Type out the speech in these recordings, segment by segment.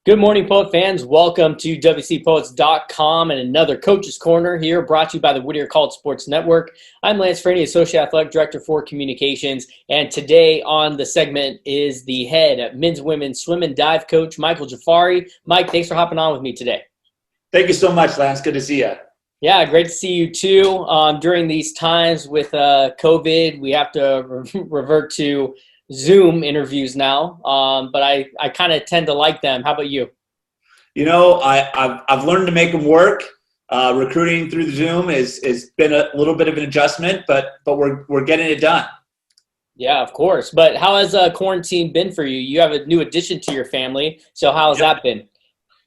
Good morning, Poet fans. Welcome to WCPoets.com and another Coach's Corner here, brought to you by the Whittier College Sports Network. I'm Lance Franny, Associate Athletic Director for Communications, and today on the segment is the head men's women's swim and dive coach, Michael Jafari. Mike, thanks for hopping on with me today. Thank you so much, Lance. Good to see you. Yeah, great to see you too. During these times with COVID, we have to revert to Zoom interviews now, but I kind of tend to like them. How about you? You know, I've learned to make them work. Recruiting through the Zoom is been a little bit of an adjustment, but we're getting it done. Yeah, of course. But how has quarantine been for you? You have a new addition to your family, so how has that been?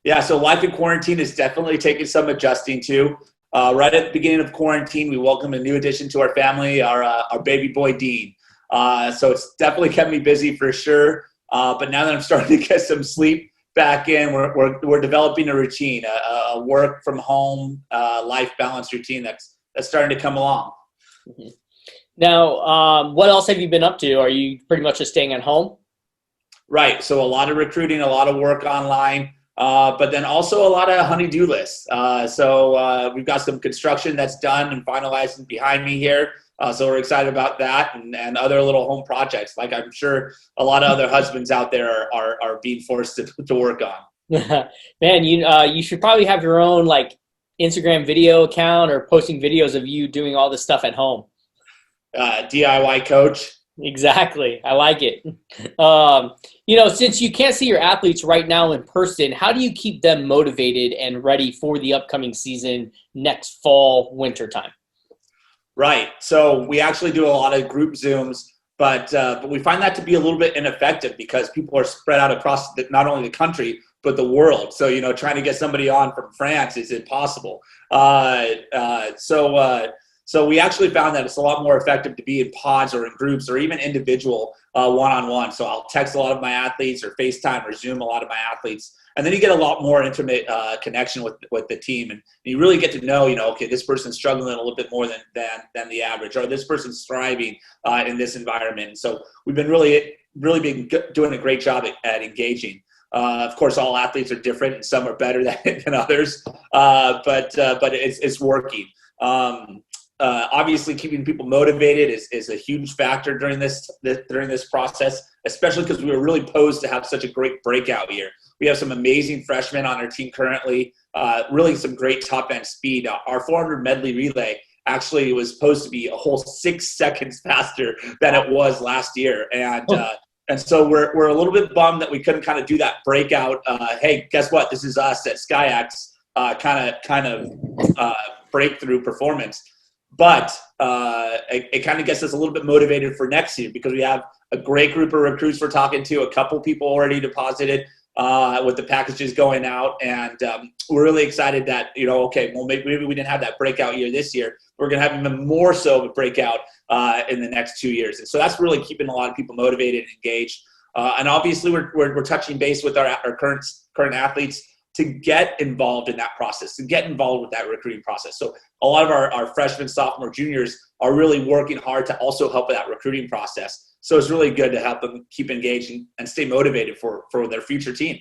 Yeah, so life in quarantine is definitely taking some adjusting to. Right at the beginning of quarantine, we welcomed a new addition to our family, our baby boy Dean. So it's definitely kept me busy for sure. But now that I'm starting to get some sleep back in, we're developing a routine, a work from home life balance routine that's starting to come along. Mm-hmm. Now, what else have you been up to? Are you pretty much just staying at home? Right. So a lot of recruiting, a lot of work online, but then also a lot of honey-do lists. So we've got some construction that's done and finalized and behind me here. So we're excited about that and other little home projects, like I'm sure a lot of other husbands out there are being forced to work on. Man, you should probably have your own like Instagram video account or posting videos of you doing all this stuff at home. DIY coach. Exactly. I like it. Since you can't see your athletes right now in person, how do you keep them motivated and ready for the upcoming season next fall, winter time? Right. So we actually do a lot of group Zooms, but we find that to be a little bit ineffective because people are spread out across not only the country, but the world. So, trying to get somebody on from France is impossible. So we actually found that it's a lot more effective to be in pods or in groups or even individual one-on-one. So I'll text a lot of my athletes or FaceTime or Zoom a lot of my athletes. And then you get a lot more intimate connection with the team. And you really get to know, okay, this person's struggling a little bit more than the average, or this person's thriving in this environment. And so we've been really been doing a great job at engaging. Of course, all athletes are different and some are better than others, but it's working. Obviously, keeping people motivated is a huge factor during this process, especially because we were really posed to have such a great breakout year. We have some amazing freshmen on our team currently, really some great top-end speed. Our 400 medley relay actually was supposed to be a whole 6 seconds faster than it was last year. And so we're a little bit bummed that we couldn't kind of do that breakout. Hey, guess what? This is us at SkyX kind of breakthrough performance. But it kind of gets us a little bit motivated for next year because we have a great group of recruits we're talking to, a couple people already deposited with the packages going out. And we're really excited that, okay, well, maybe we didn't have that breakout year this year. We're going to have even more so of a breakout in the next 2 years. And so that's really keeping a lot of people motivated and engaged. And obviously we're touching base with our current athletes to get involved in that process, to get involved with that recruiting process. So a lot of our freshmen, sophomore, juniors are really working hard to also help with that recruiting process. So it's really good to help them keep engaged and stay motivated for their future team.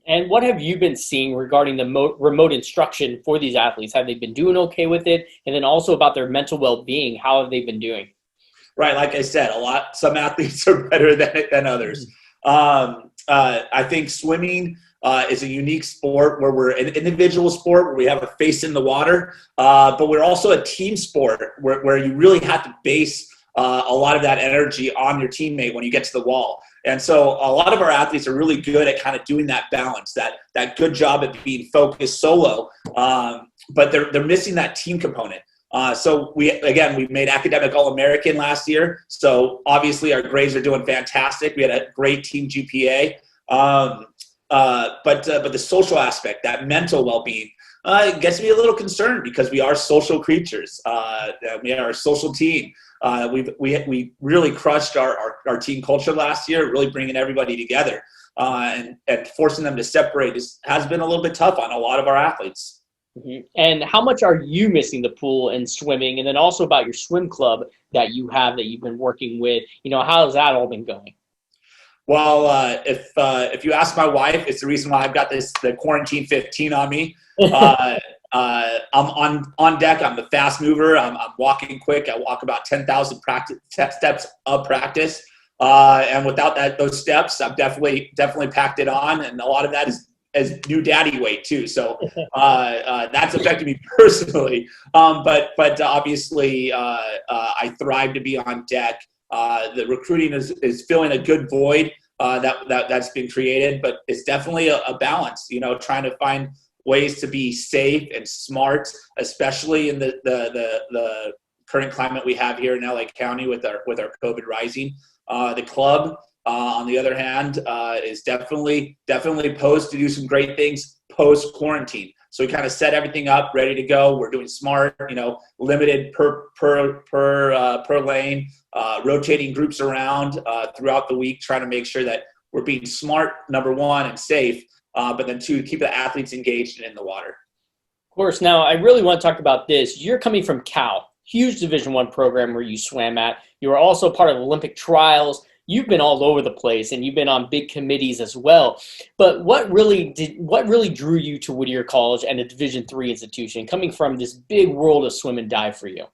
And what have you been seeing regarding the remote instruction for these athletes? Have they been doing okay with it? And then also about their mental well-being, how have they been doing? Right, like I said, some athletes are better than others. I think swimming is a unique sport where we're an individual sport where we have a face in the water, but we're also a team sport where you really have to base a lot of that energy on your teammate when you get to the wall. And so a lot of our athletes are really good at kind of doing that balance, that good job at being focused solo, but they're missing that team component. So we made academic All-American last year. So obviously our grades are doing fantastic. We had a great team GPA. But the social aspect, that mental well-being, gets me a little concerned because we are social creatures. We are a social team. We really crushed our team culture last year, really bringing everybody together, and forcing them to separate has been a little bit tough on a lot of our athletes. Mm-hmm. And how much are you missing the pool and swimming? And then also about your swim club that you've been working with, how has that all been going? If you ask my wife, it's the reason why I've got the quarantine 15 on me. I'm on deck. I'm the fast mover. I'm walking quick. I walk about 10,000 steps of practice. And without those steps, I've definitely packed it on. And a lot of that is as new daddy weight too. So that's affected me personally. But obviously I thrive to be on deck. The recruiting is filling a good void that's been created, but it's definitely a balance, trying to find ways to be safe and smart, especially in the current climate we have here in LA County with our COVID rising. The club, on the other hand, is definitely posed to do some great things post quarantine. So we kind of set everything up, ready to go. We're doing smart, limited per lane, rotating groups around throughout the week, trying to make sure that we're being smart, number one, and safe, but then two, keep the athletes engaged and in the water. Of course. Now, I really want to talk about this. You're coming from Cal, huge Division I program where you swam at. You were also part of Olympic trials. You've been all over the place, and you've been on big committees as well. But what really drew you to Whittier College and a Division III institution, coming from this big world of swim and dive for you?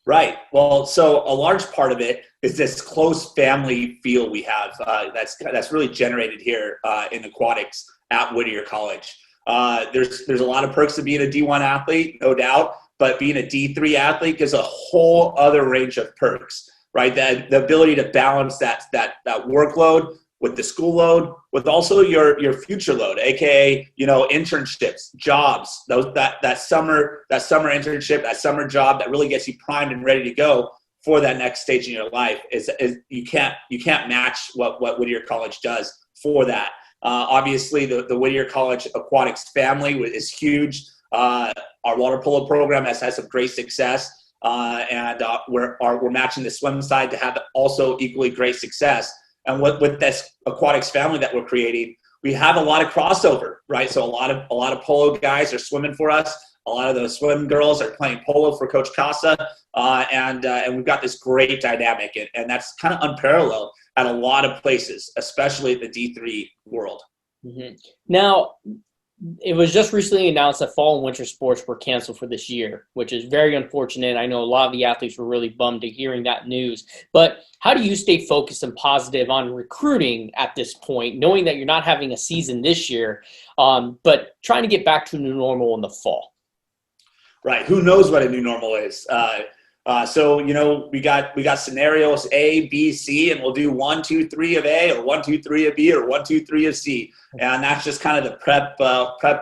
Right. Well, so a large part of it is this close family feel we have. That's really generated here in aquatics at Whittier College. There's a lot of perks to being a D1 athlete, no doubt, but being a D3 athlete gives a whole other range of perks. Right, the ability to balance that workload with the school load, with also your future load, aka internships, jobs, that summer internship, that summer job that really gets you primed and ready to go for that next stage in your life. Is you can't match what Whittier College does for that. Obviously, the Whittier College aquatics family is huge. Our water polo program has had some great success. And we're matching the swim side to have also equally great success. And with this aquatics family that we're creating, we have a lot of crossover, right? So a lot of polo guys are swimming for us. A lot of those swim girls are playing polo for Coach Casa, and we've got this great dynamic, and that's kind of unparalleled at a lot of places, especially the D3 world. Mm-hmm. Now, it was just recently announced that fall and winter sports were canceled for this year, which is very unfortunate. I know a lot of the athletes were really bummed to hearing that news. But how do you stay focused and positive on recruiting at this point, knowing that you're not having a season this year, but trying to get back to new normal in the fall? Right. Who knows what a new normal is? So we got scenarios A, B, C, and we'll do 1, 2, 3 of A, or 1, 2, 3 of B, or 1, 2, 3 of C. And that's just kind of the prep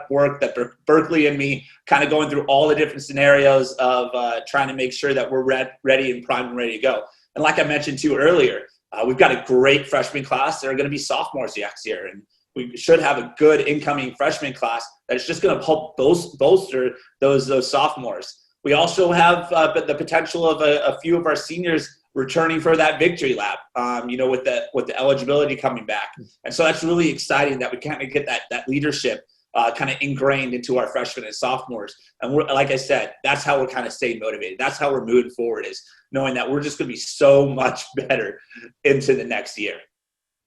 work that Berkeley and me kind of going through all the different scenarios of trying to make sure that we're ready and primed and ready to go. And like I mentioned to you earlier, we've got a great freshman class. They're going to be sophomores next year, and we should have a good incoming freshman class that's just going to help bolster those sophomores. We also have the potential of a few of our seniors returning for that victory lap, with the eligibility coming back. And so that's really exciting that we kind of get that leadership kind of ingrained into our freshmen and sophomores. And like I said, that's how we're kind of staying motivated. That's how we're moving forward, is knowing that we're just going to be so much better into the next year.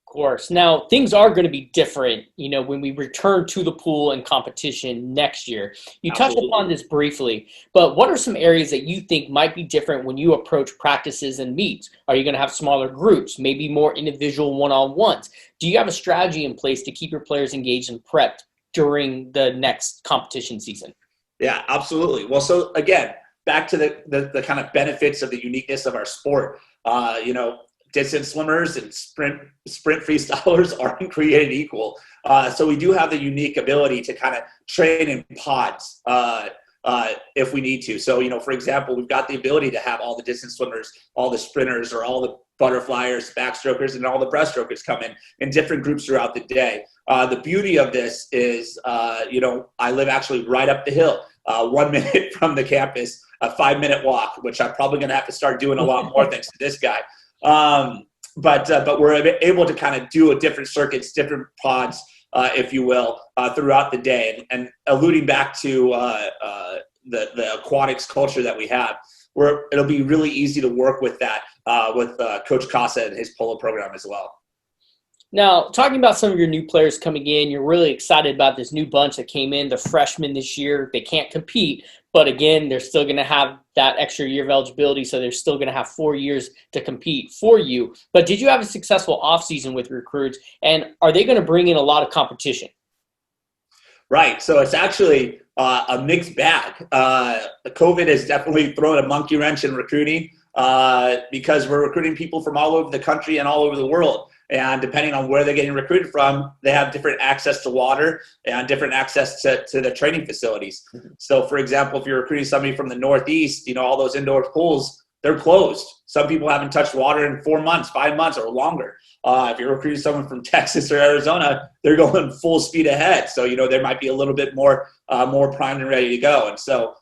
Of course. Now, things are going to be different, when we return to the pool and competition next year. You touched upon this briefly, but what are some areas that you think might be different when you approach practices and meets? Are you going to have smaller groups, maybe more individual one-on-ones? Do you have a strategy in place to keep your players engaged and prepped during the next competition season? Yeah, absolutely. Well, so again, back to the kind of benefits of the uniqueness of our sport. Distance swimmers and sprint freestylers aren't created equal. So we do have the unique ability to kind of train in pods if we need to. So, for example, we've got the ability to have all the distance swimmers, all the sprinters, or all the butterflyers, backstrokers, and all the breaststrokers come in different groups throughout the day. The beauty of this is, I live actually right up the hill, 1 minute from the campus, a 5-minute walk, which I'm probably going to have to start doing a lot more thanks to this guy. But we're able to kind of do different circuits, different pods, if you will, throughout the day. And alluding back to the aquatics culture that we have, it'll be really easy to work with that with Coach Casa and his polo program as well. Now, talking about some of your new players coming in, you're really excited about this new bunch that came in, the freshmen this year. They can't compete, but again, they're still going to have that extra year of eligibility, so they're still going to have 4 years to compete for you. But did you have a successful offseason with recruits, and are they going to bring in a lot of competition? Right. So it's actually a mixed bag. COVID has definitely thrown a monkey wrench in recruiting because we're recruiting people from all over the country and all over the world. And depending on where they're getting recruited from, they have different access to water and different access to the training facilities. So, for example, if you're recruiting somebody from the Northeast, all those indoor pools, they're closed. Some people haven't touched water in 4 months, 5 months, or longer. If you're recruiting someone from Texas or Arizona, they're going full speed ahead. So, there might be a little bit more primed and ready to go. And so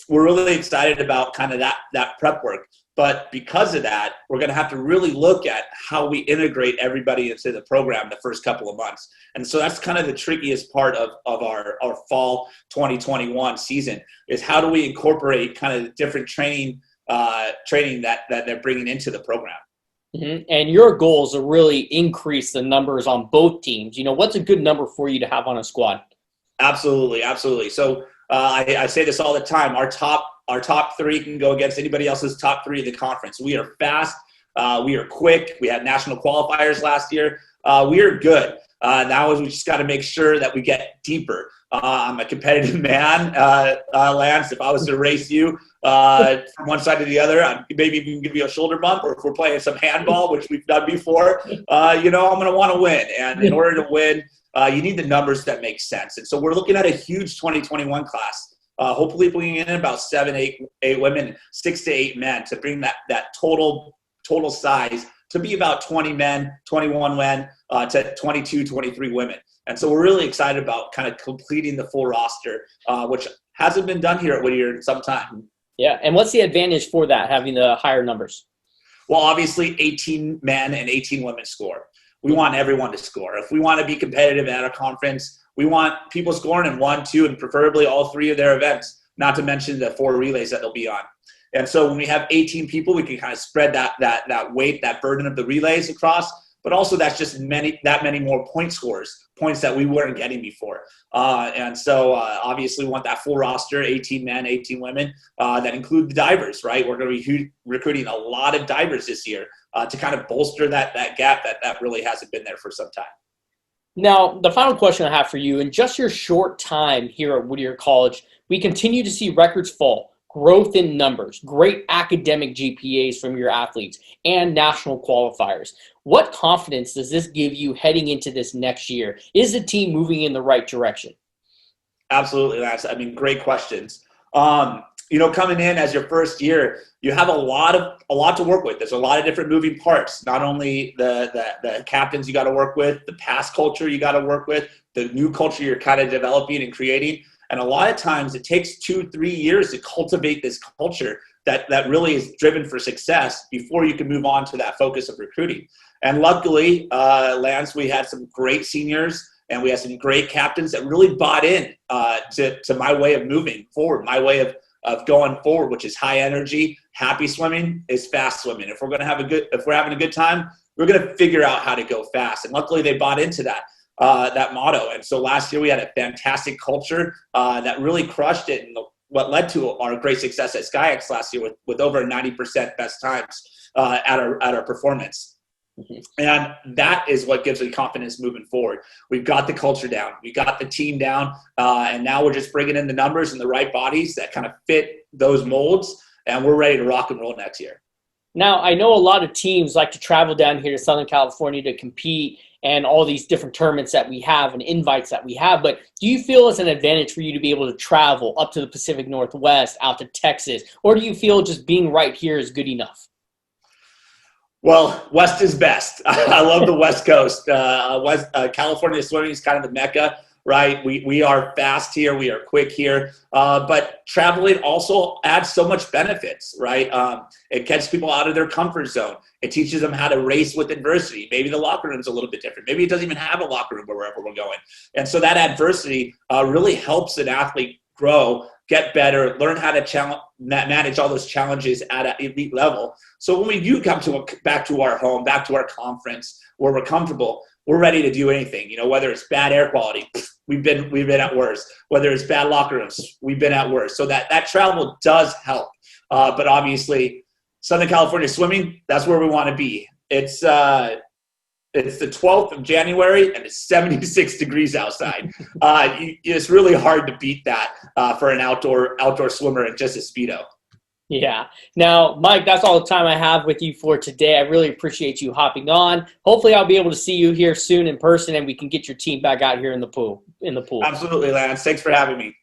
we're really excited about kind of that prep work. But because of that, we're going to have to really look at how we integrate everybody into the program the first couple of months. And so that's kind of the trickiest part of our fall 2021 season is how do we incorporate kind of the different training that they're bringing into the program. Mm-hmm. And your goal is to really increase the numbers on both teams. What's a good number for you to have on a squad? Absolutely. So I say this all the time. Our top three can go against anybody else's top three of the conference. We are fast. We are quick. We had national qualifiers last year. We are good. Now we just got to make sure that we get deeper. I'm a competitive man, Lance. If I was to race you from one side to the other, I'd maybe even give you a shoulder bump, or if we're playing some handball, which we've done before, I'm going to want to win. And in order to win, you need the numbers that make sense. And so we're looking at a huge 2021 class. Hopefully bringing in about 7, 8 women, 6 to 8 men to bring that total size to be about 20 men, 21 men, to 22, 23 women. And so we're really excited about kind of completing the full roster, which hasn't been done here at Whittier in some time. Yeah, and what's the advantage for that, having the higher numbers? Well, obviously 18 men and 18 women score. We want everyone to score. If we want to be competitive at a conference, we want people scoring in 1, 2, and preferably all 3 of their events, not to mention the 4 relays that they'll be on. And so when we have 18 people, we can kind of spread that weight, that burden of the relays across, but also that's just that many more point scores, points that we weren't getting before. And so obviously we want that full roster, 18 men, 18 women, that include the divers, right? We're going to be recruiting a lot of divers this year to kind of bolster that gap that really hasn't been there for some time. Now, the final question I have for you, in just your short time here at Whittier College, we continue to see records fall, growth in numbers, great academic GPAs from your athletes, and national qualifiers. What confidence does this give you heading into this next year? Is the team moving in the right direction? Absolutely, Lance. Great questions. Coming in as your first year, you have a lot to work with. There's a lot of different moving parts. Not only the captains you got to work with, the past culture you got to work with, the new culture you're kind of developing and creating. And a lot of times it takes 2-3 years to cultivate this culture that really is driven for success before you can move on to that focus of recruiting. And luckily, Lance, we had some great seniors and we had some great captains that really bought in to my way of moving forward, my way of going forward, which is high energy. Happy swimming is fast swimming. If we're having a good time, we're going to figure out how to go fast. And luckily they bought into that motto. And so last year we had a fantastic culture that really crushed it, and what led to our great success at SkyX last year with over 90% best times at our performance. Mm-hmm. And that is what gives me confidence moving forward. We've got the culture down. We got the team down. And now we're just bringing in the numbers and the right bodies that kind of fit those molds. And we're ready to rock and roll next year. Now, I know a lot of teams like to travel down here to Southern California to compete and all these different tournaments that we have and invites that we have. But do you feel it's an advantage for you to be able to travel up to the Pacific Northwest, out to Texas? Or do you feel just being right here is good enough? Well, West is best. I love the West Coast. California swimming is kind of the mecca, right? We are fast here. We are quick here. But traveling also adds so much benefits, right? It gets people out of their comfort zone. It teaches them how to race with adversity. Maybe the locker room's a little bit different. Maybe it doesn't even have a locker room wherever we're going. And so that adversity really helps an athlete grow get better, learn how to manage all those challenges at an elite level. So when we do come back to our home, back to our conference where we're comfortable, we're ready to do anything. Whether it's bad air quality, we've been at worse. Whether it's bad locker rooms, we've been at worse. So that travel does help. But obviously, Southern California swimming, that's where we want to be. It's the 12th of January and it's 76 degrees outside. It's really hard to beat that for an outdoor swimmer in just a Speedo. Yeah. Now, Mike, that's all the time I have with you for today. I really appreciate you hopping on. Hopefully I'll be able to see you here soon in person and we can get your team back out here in the pool. Absolutely, Lance. Thanks for having me.